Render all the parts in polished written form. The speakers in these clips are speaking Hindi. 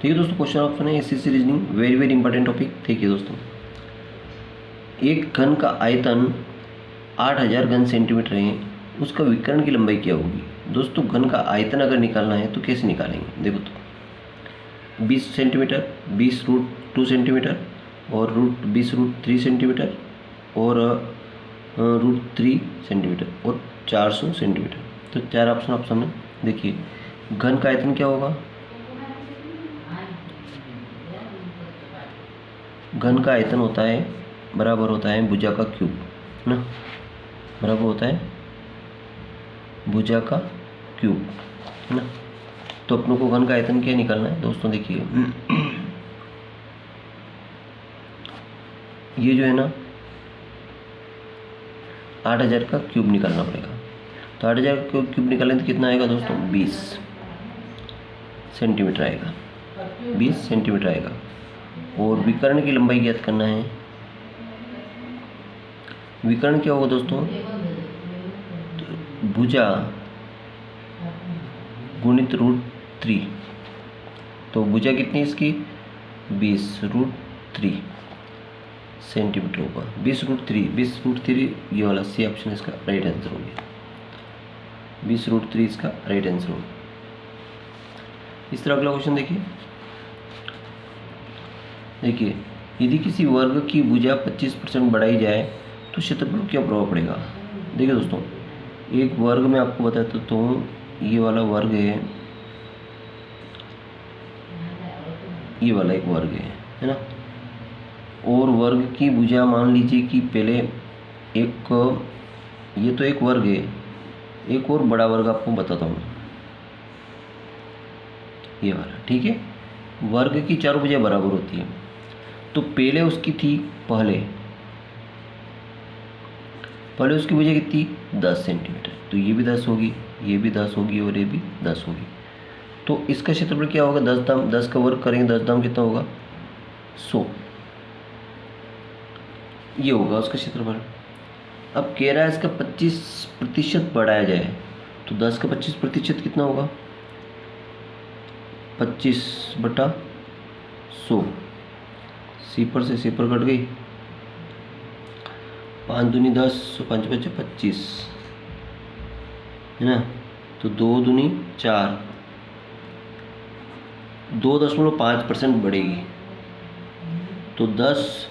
ठीक है दोस्तों, क्वेश्चन ऑप्शन है SSC reasoning, very very important topic. ठीक है दोस्तों, एक घन का आयतन 8000 घन सेंटीमीटर है, उसका विकर्ण की लंबाई क्या होगी। दोस्तों घन का आयतन अगर निकालना है तो कैसे निकालेंगे, देखो तो 20 सेंटीमीटर, 20√2 सेंटीमीटर और √20√3 सेंटीमीटर और √3 सेंटीमीटर और 400 सेंटीमीटर। तो 4 ऑप्शन आप सामने देखिए। घन का आयतन क्या होगा, घन का आयतन होता है बराबर होता है भुजा का क्यूब, है ना, बराबर होता है भुजा का क्यूब, है ना। तो अपनों को घन का आयतन क्या निकालना है दोस्तों, देखिए ये जो है ना 8000 का क्यूब निकालना पड़ेगा। तो 8000 का क्यूब निकालें तो कितना आएगा दोस्तों, 20 सेंटीमीटर आएगा, 20 सेंटीमीटर आएगा। और विकर्ण की लंबाई ज्ञात करना है। विकर्ण क्या होगा दोस्तों, तो भुजा गुणित √3। तो भुजा कितनी इसकी, 20√3 सेंटीमीटर होगा। 20√3 ये वाला सी ऑप्शन इसका राइट आंसर हो गया। 20√3 इसका राइट आंसर होगा। इस तरह अगला क्वेश्चन देखिए, यदि किसी वर्ग की भुजा 25% बढ़ाई जाए तो क्षेत्रफल पर क्या प्रभाव पड़ेगा। देखिए दोस्तों, एक वर्ग में आपको बताता तो ये वाला वर्ग है, ये वाला एक वर्ग है ना। और वर्ग की भुजा मान लीजिए कि पहले एक, ये तो एक वर्ग है, एक और बड़ा वर्ग आपको बताता हूँ, ये वाला, ठीक है। वर्ग की चारों भुजा बराबर होती है, तो पहले उसकी थी पहले उसकी भुजा कितनी, 10 सेंटीमीटर। तो ये भी 10 होगी, ये भी 10 होगी और ये भी 10 होगी। तो इसका क्षेत्रफल क्या होगा, 10 का वर्ग करेंगे, 10 दाम कितना होगा, 100। ये होगा उसका क्षेत्रफल। अब कह रहा है इसका 25% बढ़ाया जाए, तो 10 का 25% कितना होगा, 25/100। सीपर से सीपर कट गई, 5 दूनी 10, 5 बचे 25, है ना। तो 2 दूनी 4, 2.5% बढ़ेगी। तो 10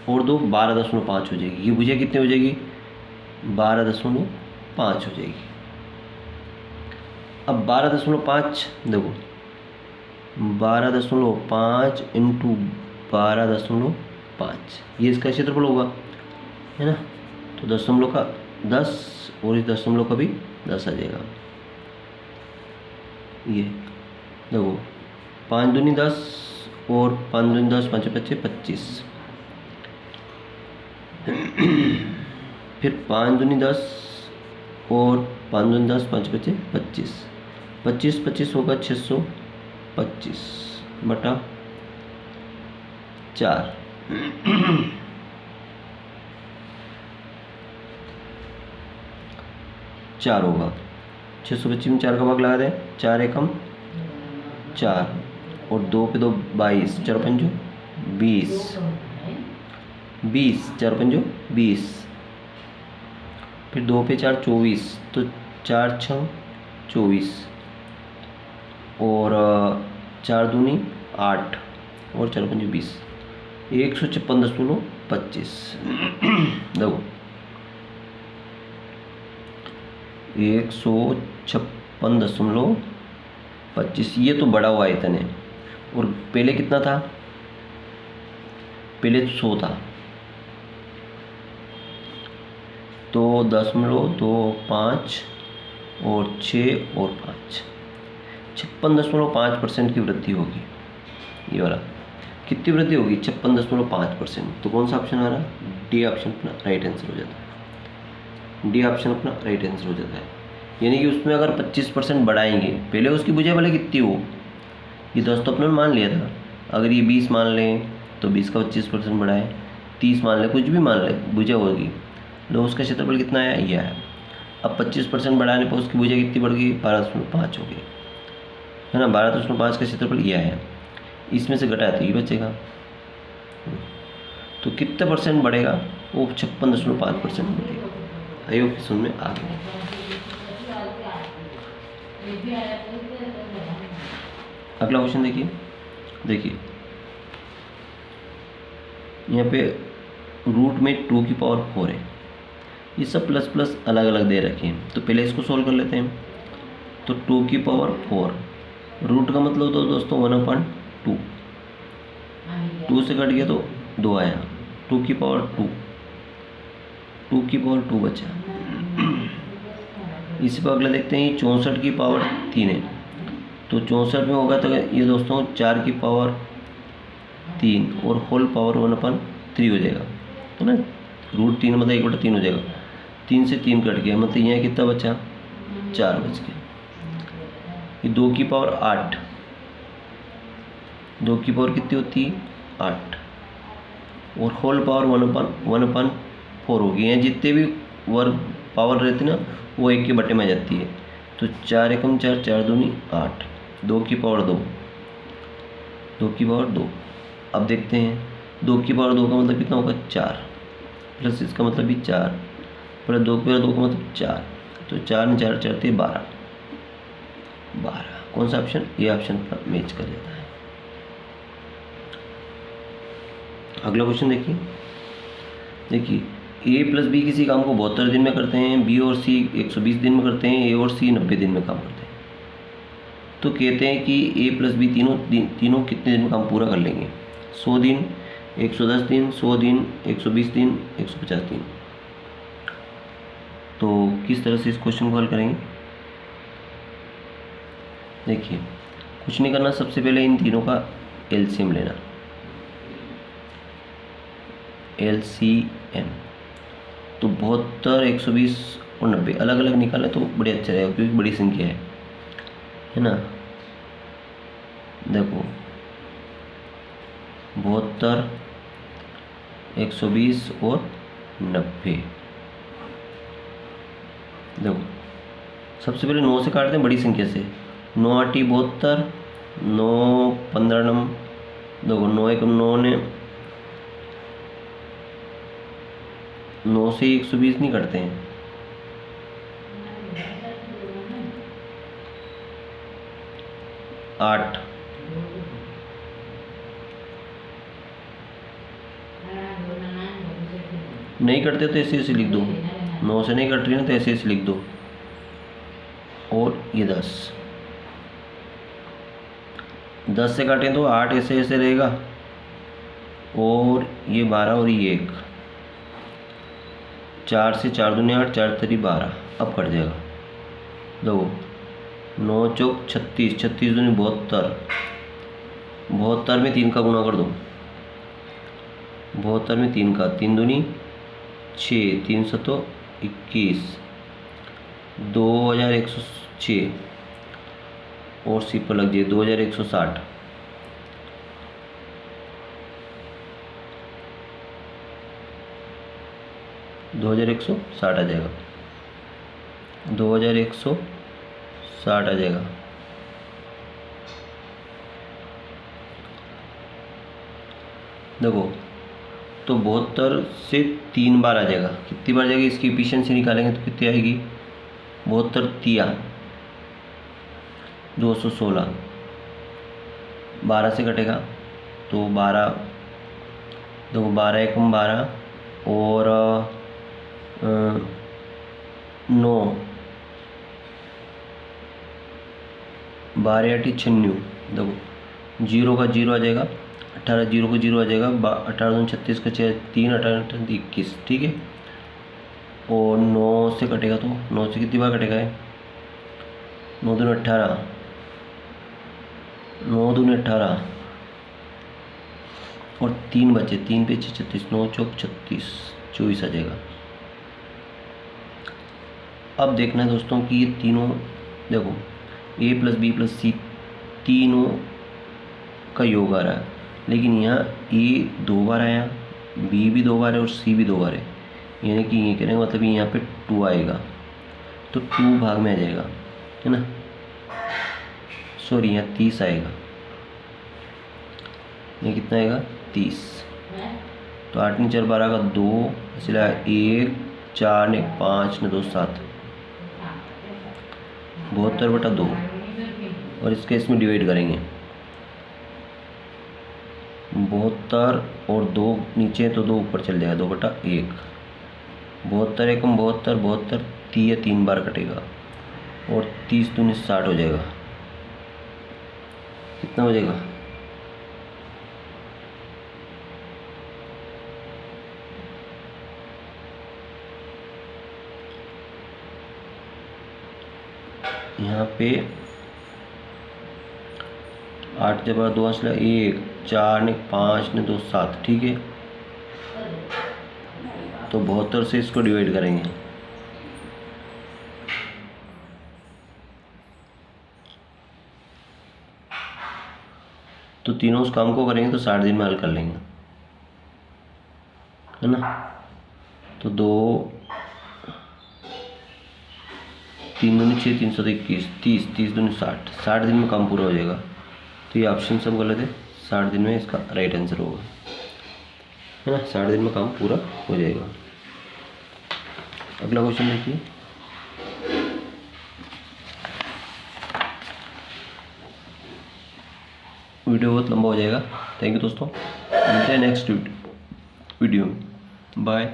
और 2 12.5 हो जाएगी। ये भुजा कितनी हो जाएगी, 12.5 हो जाएगी। अब 12.5 देखो, 12.5 इंटू 12.5 ये इसका क्षेत्रफल होगा, है ना। तो दशमलव का 10 और इस दशमलव का भी 10 आ जाएगा। ये देखो, 5 दूनी 10 और 5 दूनी 10, 5 बचे 25, फिर 5 दूनी 10 और 5 दूनी 10, 5 बचे 25, 25 होगा 625/4। 4 होगा, 625 में 4 का भाग लगा दें, 4 एकम 4 और 2 पे 2 22, 4 पंजो 20, 4 पंजो 20, फिर 2 पे 4 24, तो 4 6 24 और 4 दूनी 8 और 4 पंजे 20, 156.25। देखो 156.25, ये तो बड़ा हुआ आयतन है। और पहले कितना था, पहले 100 था। तो 10.25 और 6 और 5, 56.5% की वृद्धि होगी। ये वाला कितनी वृद्धि होगी, 56.5%। तो कौन सा ऑप्शन आ रहा है, डी ऑप्शन अपना राइट आंसर हो जाता है। डी ऑप्शन अपना राइट आंसर हो जाता है। यानी कि उसमें अगर 25% बढ़ाएंगे, पहले उसकी भुजा भले कितनी हो, ये 10 तो अपने मान लिया था, अगर ये 20 मान लें तो 20 का 25% बढ़ाएं, 30 मान लें, कुछ भी मान लें, भुजा होगी। लो उसका क्षेत्रफल कितना आया, ये आया। अब 25% बढ़ाने पर उसकी भुजा कितनी बढ़ गई, 12.5 हो गई, है ना। 12.5 का क्षेत्रफल ये आया। इसमें से घटाया तो ये बचेगा। तो कितने परसेंट बढ़ेगा? वो 56.5% बढ़ेगा। आई होप समझ में आ गया। अगला क्वेश्चन देखिए यहाँ पे रूट में 2 की पावर 4 है। ये सब प्लस प्लस अलग अलग दे रखे हैं, तो पहले इसको सॉल्व कर लेते हैं। तो 2 की पावर 4 रूट का मतलब तो दोस्तों 1/2, 2 से कट गया तो 2 आया, 2 की पावर 2 बचा। इसी पर अगला देखते हैं, 64 की पावर 3 है, तो 64 में होगा तो ये दोस्तों 4 की पावर 3 और होल पावर 1/3 हो जाएगा, है ना। रूट 3 मतलब 1/3 हो जाएगा। 3 से 3 कट गया, मतलब यहाँ कितना बचा? 4 बच गया। ये 2 की पावर 8, 2 की पावर कितनी होती है? 8 और होल पावर 1/4 होगी। यहाँ जितने भी वर्ग पावर रहती है ना वो 1 के बटे में आ जाती है। तो 4 एकम 4, 4 दूनी 8, 2 की पावर 2, 2 की पावर 2। अब देखते हैं 2 की पावर 2 का मतलब कितना होगा? 4 प्लस इसका मतलब भी 4 प्लस 2 की पावर 2 का मतलब 4, तो 4 में 4 4 थे 12। कौन सा ऑप्शन? ये ऑप्शन पर मैच कर जाता है। अगला क्वेश्चन देखिए ए प्लस बी किसी काम को 72 दिन में करते हैं, बी और सी 120 दिन में करते हैं, ए और सी 90 दिन में काम करते हैं। तो कहते हैं कि ए प्लस बी तीनों कितने दिन में काम पूरा कर लेंगे? 100 दिन, 110 दिन, 100 दिन, 120 दिन, 150 दिन। तो किस तरह से इस क्वेश्चन को हल करेंगे? देखिए कुछ नहीं करना, सबसे पहले इन तीनों का एलसीएम लेना। एलसीएम तो 72, 120 और 90 अलग अलग निकालें तो बड़े अच्छा रहेगा, क्योंकि बड़ी संख्या है ना। देखो 72, 120 और 90। देखो सबसे पहले 9 से काटते हैं बड़ी संख्या से। 9 8 72, 9 15 नम, देखो 9 एकम 9 ने 9 से 120 नहीं कटते हैं। आठ नहीं कटते तो ऐसे ऐसे लिख दो, 9 से नहीं कट रही ना तो ऐसे ऐसे लिख दो। और ये 10 से काटें तो 8 ऐसे ऐसे रहेगा, और ये 12 और ये 1, 4 से 4 दूनी 8, 4 3 12, अब कट जाएगा। देखो 9 चौक 36, 36 दूनी 72, 72 में 3 का गुणा कर दो। 72 में 3 का, 3 दूनी 6, 3 सतो 21, 2106 और सी पर लग जाए 2160। दो हज़ार 160 आ जाएगा, 2160 आ जाएगा। देखो तो 72 से 3 बार आ जाएगा, कितनी बार जाएगी? इसकी एफिशिएंसी निकालेंगे तो कितनी आएगी? 72 तिया 216, 12 से कटेगा तो 12, देखो 12 एकम 12 और 9, 12 8 96। देखो 0 का 0 आ जाएगा, 18 0 का 0 आ जाएगा, 18 दूनी 36 का 6 3, 18 21, ठीक है। और 9 से कटेगा तो 9 से कितनी बार कटेगा है? 9 दूनी 18, 9 दूनी 18 और 3 बचे, 3 पे 6 36, 9 चौक 36, 24 आ जाएगा। अब देखना है दोस्तों कि ये तीनों, देखो ए प्लस बी प्लस सी तीनों का योग आ रहा है, लेकिन यहाँ ए 2 बार आया, बी भी 2 बार है और सी भी 2 बार है, यानी कि ये करेंगे मतलब यहाँ पे 2 आएगा, तो 2 भाग में आ जाएगा, है ना। सॉरी यहाँ 30 आएगा, ये कितना आएगा 30। तो 8 ने 4 12 का 2 इसलिए 1 4 ने 5 ने 2 7 72/2 और इसके इसमें डिवाइड करेंगे 72 और 2 नीचे तो 2 ऊपर चल जाएगा 2/1 72 एकम 72 72 3 बार कटेगा और 30 दूनी 60 हो जाएगा। कितना हो जाएगा यहाँ पे 8 जब 2 असला 1 4 ने 5 ने 2 7 ठीक है। तो 72 से इसको डिवाइड करेंगे तो तीनों उस काम को करेंगे तो 60 दिन में हल कर लेंगे है ना। तो 2 3 दूनी 6 3 7 21 30 30 दूनी 60 60 दिन में काम पूरा हो जाएगा। तो ये ऑप्शन सब गलत है, 60 दिन में इसका राइट आंसर होगा है ना। 60 दिन में काम पूरा हो जाएगा। अगला क्वेश्चन देखिए। वीडियो बहुत लंबा हो जाएगा। थैंक यू दोस्तों, मिलते हैं नेक्स्ट वीडियो में। बाय।